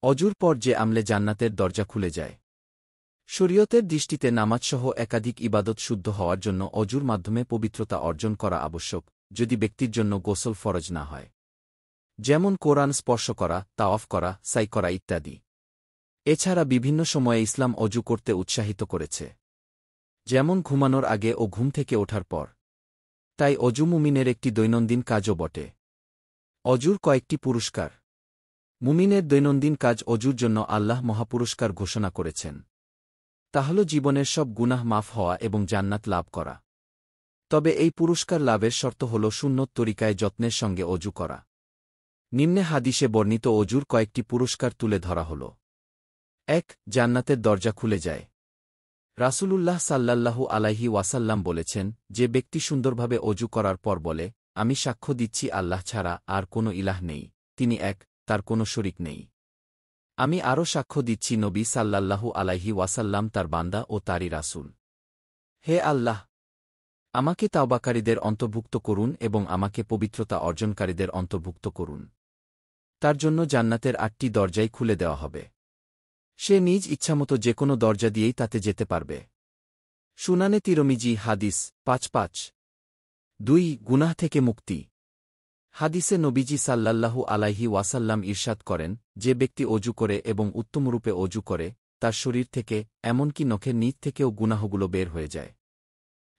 অজুর পর যে আমলে জান্নাতের দরজা খুলে যায়। শরীয়তের দৃষ্টিতে নামাজসহ একাধিক ইবাদত শুদ্ধ হওয়ার জন্য অজুর মাধ্যমে পবিত্রতা অর্জন করা আবশ্যক, যদি ব্যক্তির জন্য গোসল ফরজ না হয়। যেমন কোরআন স্পর্শ করা, তাওয়াফ করা, সাই করা ইত্যাদি। এছাড়া বিভিন্ন সময়ে ইসলাম অজু করতে উৎসাহিত করেছে, যেমন ঘুমানোর আগে ও ঘুম থেকে ওঠার পর। তাই অজু মুমিনের একটি দৈনন্দিন কাজও বটে। অজুর কয়েকটি পুরস্কার। মুমিনের দৈনন্দিন কাজ অজুর জন্য আল্লাহ মহাপুরস্কার ঘোষণা করেছেন। তা হল জীবনের সব গুনাহ মাফ হওয়া এবং জান্নাত লাভ করা। তবে এই পুরস্কার লাভের শর্ত হল সুন্নত তরিকায় যত্নের সঙ্গে অজু করা। নিম্নে হাদিসে বর্ণিত অজুর কয়েকটি পুরস্কার তুলে ধরা হল। ১. জান্নাতের দরজা খুলে যায়। রাসূলুল্লাহ সাল্লাল্লাহু আলাইহি ওয়াসাল্লাম বলেছেন, যে ব্যক্তি সুন্দরভাবে অজু করার পর বলে, আমি সাক্ষ্য দিচ্ছি আল্লাহ ছাড়া আর কোনো ইলাহ নেই, তিনি এক, তার কোনো শরিক নেই। আমি আরও সাক্ষ্য দিচ্ছি নবী সাল্লাল্লাহু আলাইহি ওয়াসাল্লাম তার বান্দা ও তারই রাসূল। হে আল্লাহ! আমাকে তাওবাকারীদের অন্তর্ভুক্ত করুন এবং আমাকে পবিত্রতা অর্জনকারীদের অন্তর্ভুক্ত করুন। তার জন্য জান্নাতের ৮টি দরজাই খুলে দেওয়া হবে। সে নিজ ইচ্ছামতো যে কোনো দরজা দিয়েই তাতে যেতে পারবে। সুনানে তিরমিজি হাদিস ৫৫। ২. গুনাহ থেকে মুক্তি। হাদিসে নবীজি সাল্লাল্লাহু আলাইহি ওয়াসাল্লাম ইরশাদ করেন, যে ব্যক্তি অজু করে এবং উত্তমরূপে অজু করে, তার শরীর থেকে, এমনকি নখের নিচ থেকেও গুনাহগুলো বের হয়ে যায়।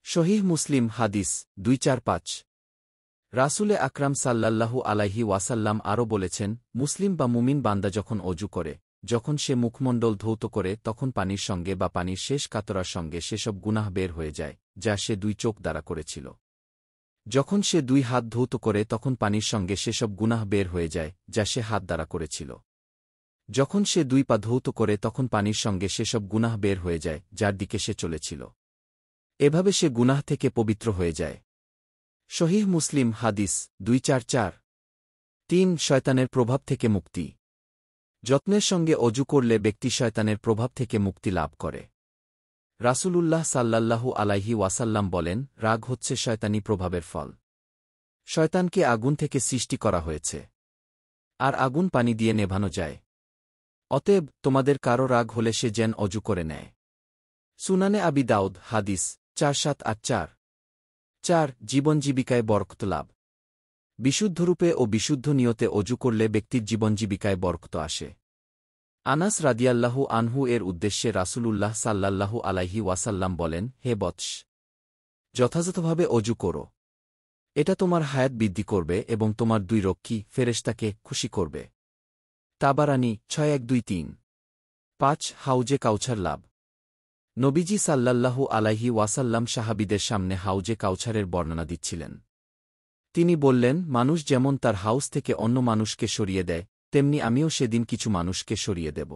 সহিহ মুসলিম হাদিস ২৪৫। রাসূলে আকরাম সাল্লাল্লাহু আলাইহি ওয়াসাল্লাম আরও বলেছেন, মুসলিম বা মুমিন বান্দা যখন অজু করে, যখন সে মুখমণ্ডল ধৌত করে, তখন পানির সঙ্গে বা পানির শেষ কাতরার সঙ্গে সেসব গুনাহ বের হয়ে যায়, যা সে ২ চোখ দ্বারা করেছিল। যখন সে ২ হাত ধৌত করে, তখন পানির সঙ্গে সেসব গুনাহ বের হয়ে যায়, যা সে হাত দ্বারা করেছিল। যখন সে ২ পা ধৌত করে, তখন পানির সঙ্গে সেসব গুনাহ বের হয়ে যায়, যার দিকে সে চলেছিল। এভাবে সে গুনাহ থেকে পবিত্র হয়ে যায়। সহিহ মুসলিম হাদিস ২৪৪। ৩. শয়তানের প্রভাব থেকে মুক্তি। যত্নের সঙ্গে অজু করলে ব্যক্তি শয়তানের প্রভাব থেকে মুক্তি লাভ করে। রাসূলুল্লাহ সাল্লাল্লাহু আলাইহি ওয়াসাল্লাম বলেন, রাগ হচ্ছে শয়তানি প্রভাবের ফল। শয়তানকে আগুন থেকে সৃষ্টি করা হয়েছে, আর আগুন পানি দিয়ে নেভানো যায়। অতএব তোমাদের কারো রাগ হলে সে যেন অজু করে নেয়। সুনানে আবি দাউদ হাদিস ৪৭৮৪। ৪. জীবনজীবিকায় বরকত লাভ। বিশুদ্ধরূপে ও বিশুদ্ধ নিয়তে অজু করলে ব্যক্তির জীবনজীবিকায় বরকত আসে। আনাস রাদিয়াল্লাহু আনহু এর উদ্দেশ্যে রাসূলুল্লাহ সাল্লাল্লাহু আলাইহি ওয়াসাল্লাম বলেন, হে বৎস! যথাযথভাবে অজু করো। এটা তোমার হায়াত বৃদ্ধি করবে এবং তোমার ২ রক্ষী ফেরেশতাকে খুশি করবে। তাবারানী ৬১২৩। ৫. হাউজে কাউছার লাভ। নবীজি সাল্লাল্লাহু আলাইহি ওয়াসাল্লাম সাহাবীদের সামনে হাউজে কাউছারের বর্ণনা দিচ্ছিলেন। তিনি বললেন, মানুষ যেমন তার হাউস থেকে অন্য মানুষকে সরিয়ে দেয়, তেমনি আমিও সেদিন কিছু মানুষকে সরিয়ে দেব।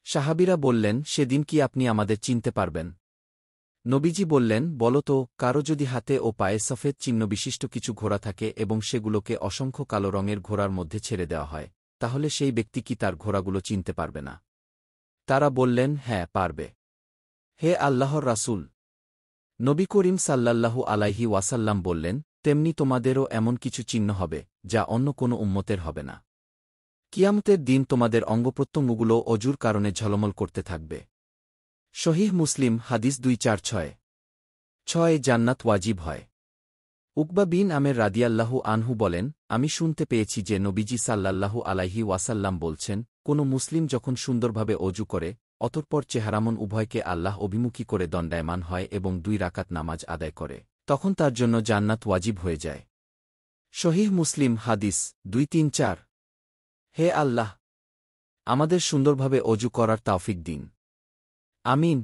সাহাবীরা বললেন, সেদিন কি আপনি আমাদের চিনতে পারবেন? নবীজি বললেন, বলো তো, কারো যদি হাতে ও পায়ে সফেদ চিহ্ন বিশিষ্ট কিছু ঘোড়া থাকে এবং সেগুলোকে অসংখ্য কালো রঙের ঘোড়ার মধ্যে ছেড়ে দেওয়া হয়, তাহলে সেই ব্যক্তি কি তার ঘোড়াগুলো চিনতে পারবে না? তারা বললেন, হ্যাঁ, পারবে। হে আল্লাহর রাসূল! নবী করিম সাল্লাল্লাহু আলাইহি ওয়াসাল্লাম বললেন, তেমনি তোমাদেরও এমন কিছু চিহ্ন হবে, যা অন্য কোনো উম্মতের হবে না। কিয়ামতের দিন তোমাদের অঙ্গপ্রত্যঙ্গগুলো অজুর কারণে ঝলমল করতে থাকবে। সহিহ মুসলিম হাদিস ২৪৬। ৬. জান্নাত ওয়াজিব হয়। উকবা বিন আমের রাদিয়াল্লাহু আনহু বলেন, আমি শুনতে পেয়েছি যে নবীজি সাল্লাল্লাহু আলাইহি ওয়াসাল্লাম বলছেন, কোনো মুসলিম যখন সুন্দরভাবে অজু করে, অতঃপর চেহারামন উভয়কে আল্লাহ অভিমুখী করে দণ্ডায়মান হয় এবং ২ রাকাত নামাজ আদায় করে, তখন তার জন্য জান্নাত ওয়াজিব হয়ে যায়। সহিহ মুসলিম হাদিস ২৩৪। হে আল্লাহ! আমাদের সুন্দরভাবে অজু করার তাওফিক দিন। আমিন।